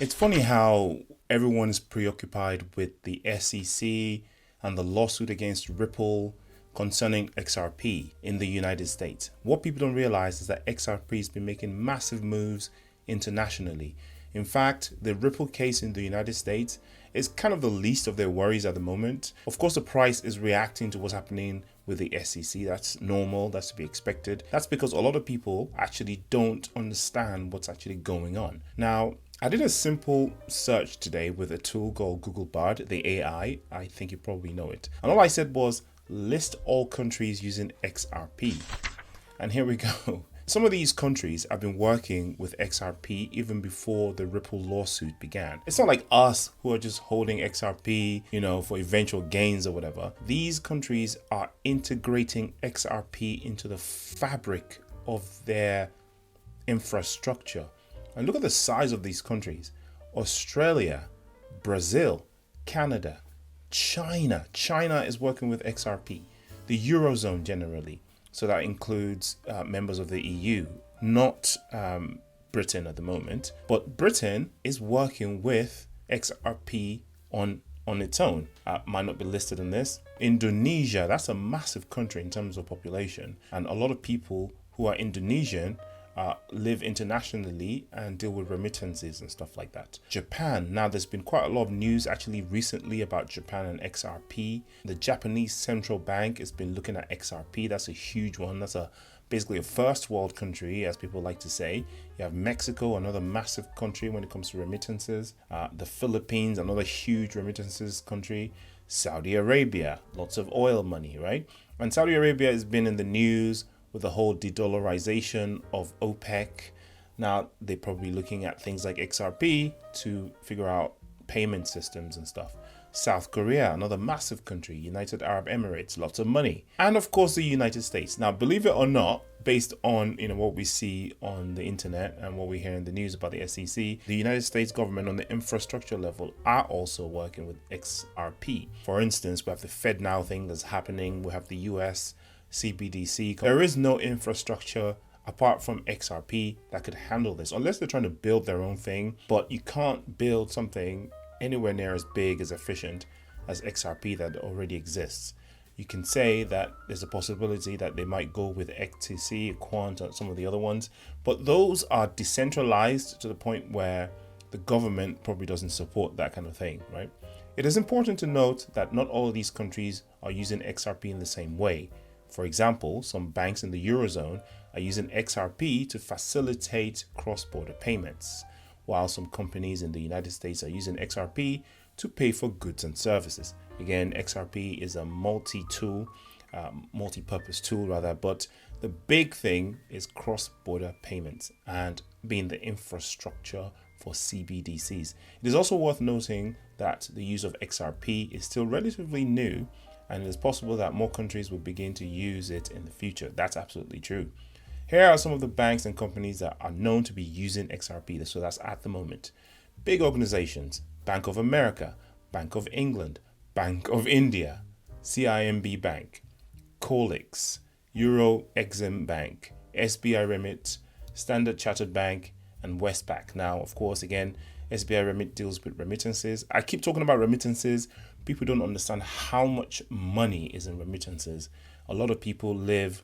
It's funny how everyone's preoccupied with the SEC and the lawsuit against Ripple concerning XRP in the United States. What people don't realize is that XRP has been making massive moves internationally. In fact, the Ripple case in the United States is kind of the least of their worries at the moment. Of course, the price is reacting to what's happening with the SEC. That's normal, that's to be expected. That's because a lot of people actually don't understand what's actually going on. Now, I did a simple search today with a tool called Google Bard, the AI. I think you probably know it. And all I said was list all countries using XRP. And here we go. Some of these countries have been working with XRP even before the Ripple lawsuit began. It's not like us who are just holding XRP, for eventual gains or whatever. These countries are integrating XRP into the fabric of their infrastructure. And look at the size of these countries. Australia, Brazil, Canada, China. China is working with XRP. The Eurozone generally. So that includes members of the EU, not Britain at the moment. But Britain is working with XRP on its own. Might not be listed in this. Indonesia, that's a massive country in terms of population. And a lot of people who are Indonesian live internationally and deal with remittances and stuff like that. Japan, now there's been quite a lot of news actually recently about Japan and XRP. The Japanese central bank has been looking at XRP. That's a huge one. That's basically a first world country, as people like to say. You have Mexico, another massive country when it comes to remittances. The Philippines, another huge remittances country. Saudi Arabia, lots of oil money, right? And Saudi Arabia has been in the news with the whole de-dollarization of OPEC. Now they're probably looking at things like XRP to figure out payment systems and stuff. South Korea, another massive country, United Arab Emirates, lots of money. And of course the United States. Now, believe it or not, based on what we see on the internet and what we hear in the news about the SEC, the United States government on the infrastructure level are also working with XRP. For instance, we have the FedNow thing that's happening. We have the US CBDC. There is no infrastructure apart from XRP that could handle this, unless they're trying to build their own thing. But you can't build something anywhere near as big, as efficient as XRP that already exists. You can say that there's a possibility that they might go with XTC, Quant, and some of the other ones, but those are decentralized to the point where the government probably doesn't support that kind of thing, right? It is important to note that not all of these countries are using XRP in the same way. For example, some banks in the Eurozone are using XRP to facilitate cross-border payments, while some companies in the United States are using XRP to pay for goods and services. Again, XRP is a multi-purpose tool rather, but the big thing is cross-border payments and being the infrastructure for CBDCs. It is also worth noting that the use of XRP is still relatively new, and it is possible that more countries will begin to use it in the future. That's absolutely true. Here are some of the banks and companies that are known to be using XRP. So that's at the moment. Big organizations: Bank of America, Bank of England, Bank of India, CIMB Bank, Colix, Euro Exim Bank, SBI Remit, Standard Chartered Bank, and Westpac. Now, of course, again, SBI Remit deals with remittances. I keep talking about remittances. People don't understand how much money is in remittances. A lot of people live,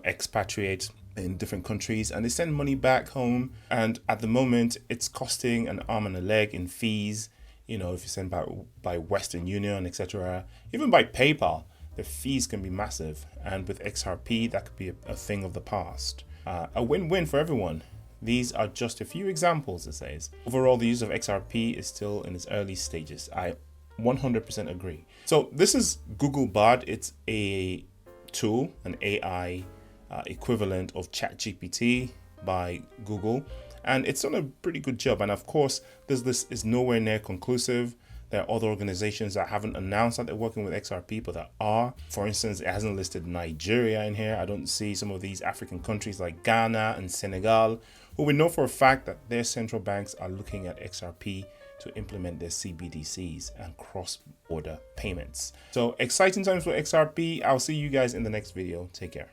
expatriate in different countries and they send money back home. And at the moment, it's costing an arm and a leg in fees. If you send by Western Union, etc., even by PayPal, the fees can be massive. And with XRP, that could be a thing of the past. A win-win for everyone. These are just a few examples, it says. Overall, the use of XRP is still in its early stages. I 100% agree. So this is Google Bard. It's a tool, an AI equivalent of ChatGPT by Google, and it's done a pretty good job. And of course, this list is nowhere near conclusive. There are other organizations that haven't announced that they're working with XRP, but that are. For instance, it hasn't listed Nigeria in here. I don't see some of these African countries like Ghana and Senegal, who we know for a fact that their central banks are looking at XRP to implement their CBDCs and cross-border payments. So exciting times for XRP. I'll see you guys in the next video. Take care.